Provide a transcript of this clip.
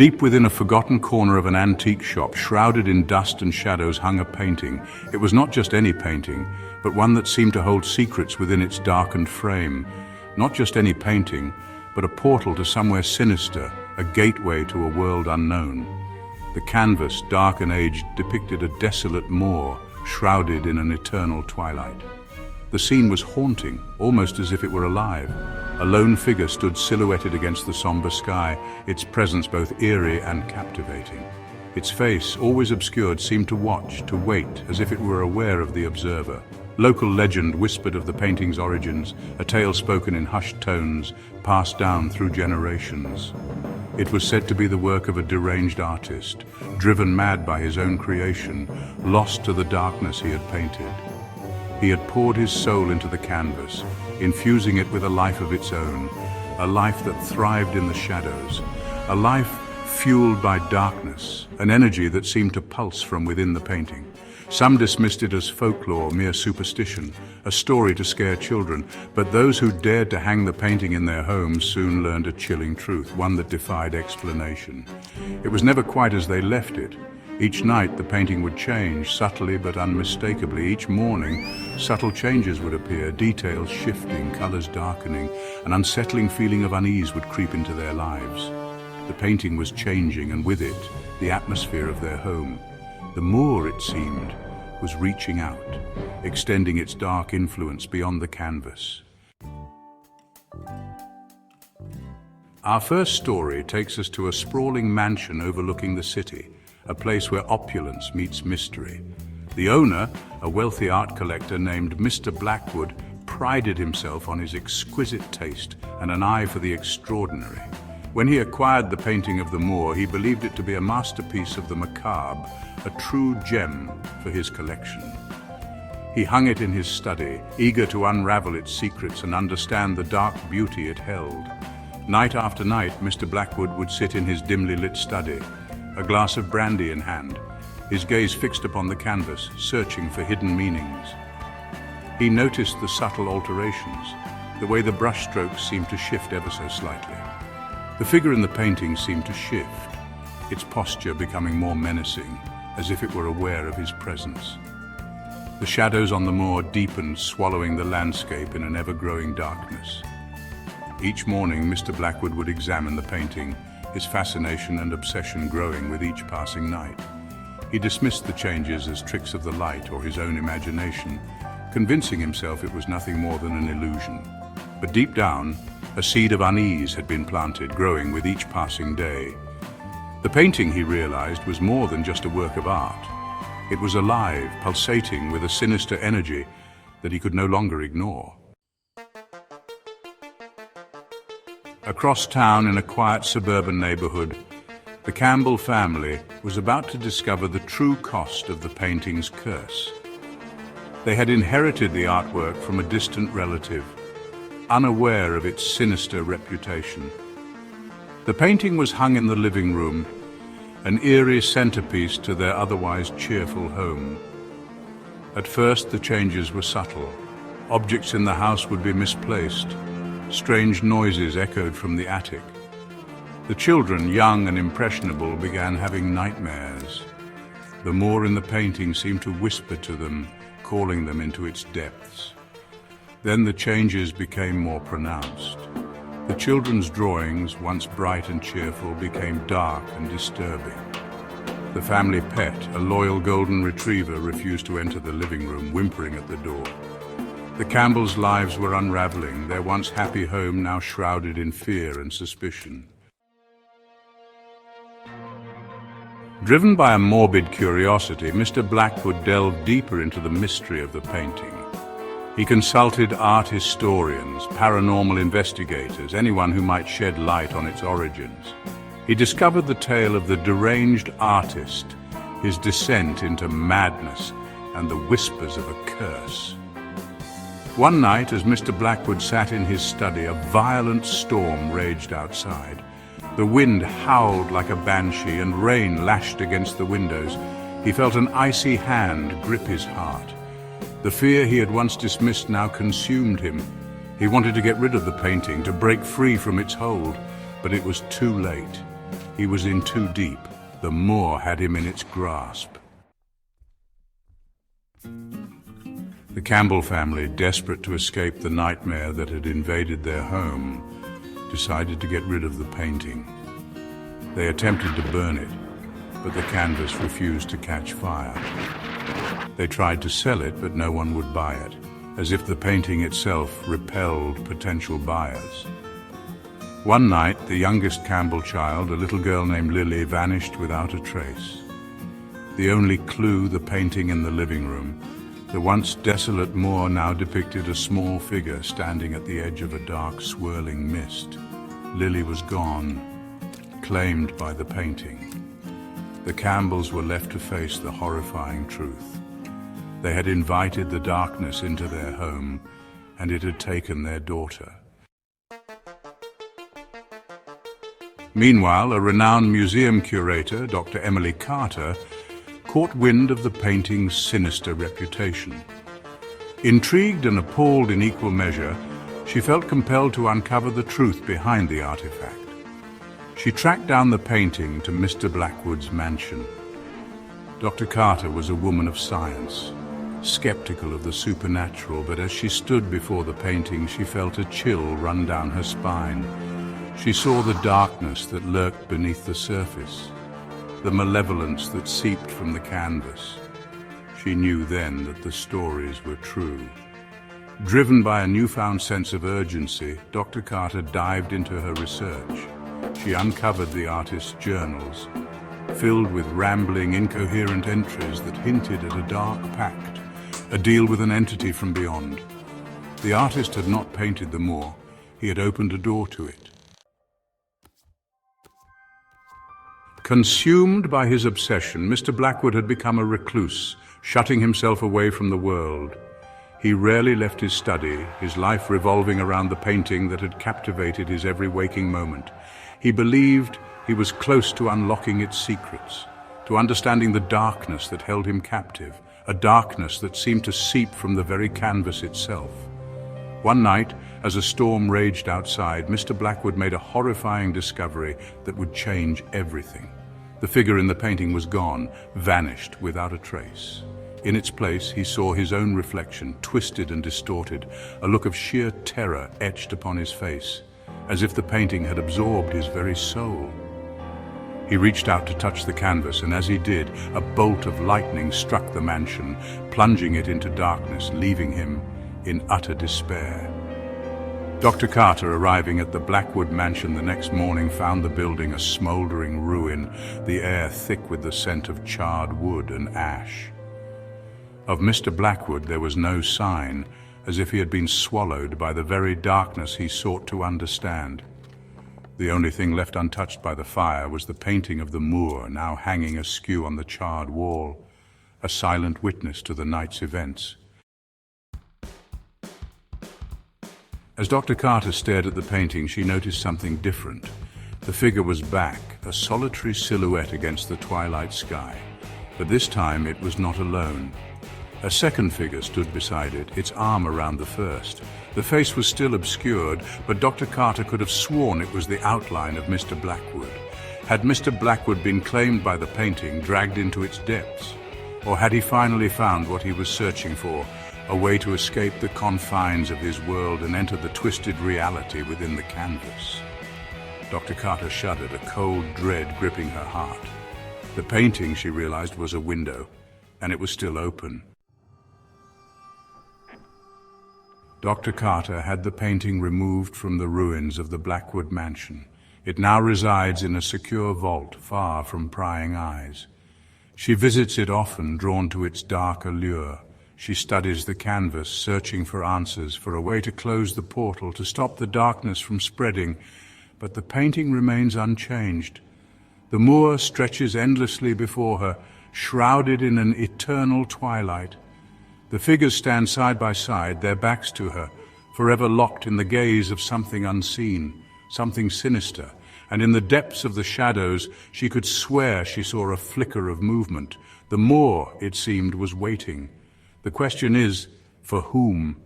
Deep within a forgotten corner of an antique shop, shrouded in dust and shadows, hung a painting. It was not just any painting, but one that seemed to hold secrets within its darkened frame. Not just any painting, but a portal to somewhere sinister, a gateway to a world unknown. The canvas, dark and aged, depicted a desolate moor, shrouded in an eternal twilight. The scene was haunting, almost as if it were alive. A lone figure stood silhouetted against the somber sky, its presence both eerie and captivating. Its face, always obscured, seemed to watch, to wait, as if it were aware of the observer. Local legend whispered of the painting's origins, a tale spoken in hushed tones, passed down through generations. It was said to be the work of a deranged artist, driven mad by his own creation, lost to the darkness he had painted. He had poured his soul into the canvas, infusing it with a life of its own, a life that thrived in the shadows, a life fueled by darkness, an energy that seemed to pulse from within the painting. Some dismissed it as folklore, mere superstition, a story to scare children, but those who dared to hang the painting in their homes soon learned a chilling truth, one that defied explanation. It was never quite as they left it. Each night the painting would change, subtly but unmistakably. Each morning, subtle changes would appear, details shifting, colors darkening. An unsettling feeling of unease would creep into their lives. The painting was changing, and with it, the atmosphere of their home. The moor, it seemed, was reaching out, extending its dark influence beyond the canvas. Our first story takes us to a sprawling mansion overlooking the city, a place where opulence meets mystery. The owner, a wealthy art collector named Mr. Blackwood, prided himself on his exquisite taste and an eye for the extraordinary. When he acquired the painting of the moor, he believed it to be a masterpiece of the macabre, a true gem for his collection. He hung it in his study, eager to unravel its secrets and understand the dark beauty it held. Night after night, Mr. Blackwood would sit in his dimly lit study, a glass of brandy in hand, his gaze fixed upon the canvas, searching for hidden meanings. He noticed the subtle alterations, the way the brushstrokes seemed to shift ever so slightly. The figure in the painting seemed to shift, its posture becoming more menacing, as if it were aware of his presence. The shadows on the moor deepened, swallowing the landscape in an ever-growing darkness. Each morning, Mr. Blackwood would examine the painting, his fascination and obsession growing with each passing night. He dismissed the changes as tricks of the light or his own imagination, convincing himself it was nothing more than an illusion. But deep down, a seed of unease had been planted, growing with each passing day. The painting, he realized, was more than just a work of art. It was alive, pulsating with a sinister energy that he could no longer ignore. Across town, in a quiet suburban neighborhood, the Campbell family was about to discover the true cost of the painting's curse. They had inherited the artwork from a distant relative, unaware of its sinister reputation. The painting was hung in the living room, an eerie centerpiece to their otherwise cheerful home. At first, the changes were subtle. Objects in the house would be misplaced. Strange noises echoed from the attic. The children, young and impressionable, began having nightmares. The moor in the painting seemed to whisper to them, calling them into its depths. Then the changes became more pronounced. The children's drawings, once bright and cheerful, became dark and disturbing. The family pet, a loyal golden retriever, refused to enter the living room, whimpering at the door. The Campbells' lives were unraveling, their once happy home now shrouded in fear and suspicion. Driven by a morbid curiosity, Mr. Blackwood delved deeper into the mystery of the painting. He consulted art historians, paranormal investigators, anyone who might shed light on its origins. He discovered the tale of the deranged artist, his descent into madness, and the whispers of a curse. One night, as Mr. Blackwood sat in his study, a violent storm raged outside. The wind howled like a banshee, and rain lashed against the windows. He felt an icy hand grip his heart. The fear he had once dismissed now consumed him. He wanted to get rid of the painting, to break free from its hold, but it was too late. He was in too deep. The moor had him in its grasp. The Campbell family, desperate to escape the nightmare that had invaded their home, decided to get rid of the painting. They attempted to burn it, but the canvas refused to catch fire. They tried to sell it, but no one would buy it, as if the painting itself repelled potential buyers. One night, the youngest Campbell child, a little girl named Lily, vanished without a trace. The only clue, the painting in the living room. The once desolate moor now depicted a small figure standing at the edge of a dark, swirling mist. Lily was gone, claimed by the painting. The Campbells were left to face the horrifying truth. They had invited the darkness into their home, and it had taken their daughter. Meanwhile, a renowned museum curator, Dr. Emily Carter, caught wind of the painting's sinister reputation. Intrigued and appalled in equal measure, she felt compelled to uncover the truth behind the artifact. She tracked down the painting to Mr. Blackwood's mansion. Dr. Carter was a woman of science, skeptical of the supernatural, but as she stood before the painting, she felt a chill run down her spine. She saw the darkness that lurked beneath the surface, the malevolence that seeped from the canvas. She knew then that the stories were true. Driven by a newfound sense of urgency, Dr. Carter dived into her research. She uncovered the artist's journals, filled with rambling, incoherent entries that hinted at a dark pact, a deal with an entity from beyond. The artist had not painted the moor, he had opened a door to it. Consumed by his obsession, Mr. Blackwood had become a recluse, shutting himself away from the world. He rarely left his study, his life revolving around the painting that had captivated his every waking moment. He believed he was close to unlocking its secrets, to understanding the darkness that held him captive, a darkness that seemed to seep from the very canvas itself. One night, as a storm raged outside, Mr. Blackwood made a horrifying discovery that would change everything. The figure in the painting was gone, vanished without a trace. In its place, he saw his own reflection, twisted and distorted, a look of sheer terror etched upon his face, as if the painting had absorbed his very soul. He reached out to touch the canvas, and as he did, a bolt of lightning struck the mansion, plunging it into darkness, leaving him in utter despair. Dr. Carter, arriving at the Blackwood mansion the next morning, found the building a smoldering ruin, the air thick with the scent of charred wood and ash. Of Mr. Blackwood there was no sign, as if he had been swallowed by the very darkness he sought to understand. The only thing left untouched by the fire was the painting of the moor, now hanging askew on the charred wall, a silent witness to the night's events. As Dr. Carter stared at the painting, she noticed something different. The figure was back, a solitary silhouette against the twilight sky. But this time it was not alone. A second figure stood beside it, its arm around the first. The face was still obscured, but Dr. Carter could have sworn it was the outline of Mr. Blackwood. Had Mr. Blackwood been claimed by the painting, dragged into its depths? Or had he finally found what he was searching for, a way to escape the confines of his world and enter the twisted reality within the canvas? Dr. Carter shuddered, a cold dread gripping her heart. The painting, she realized, was a window, and it was still open. Dr. Carter had the painting removed from the ruins of the Blackwood mansion. It now resides in a secure vault, far from prying eyes. She visits it often, drawn to its dark allure. She studies the canvas, searching for answers, for a way to close the portal, to stop the darkness from spreading. But the painting remains unchanged. The moor stretches endlessly before her, shrouded in an eternal twilight. The figures stand side by side, their backs to her, forever locked in the gaze of something unseen, something sinister. And in the depths of the shadows, she could swear she saw a flicker of movement. The moor, it seemed, was waiting. The question is, for whom?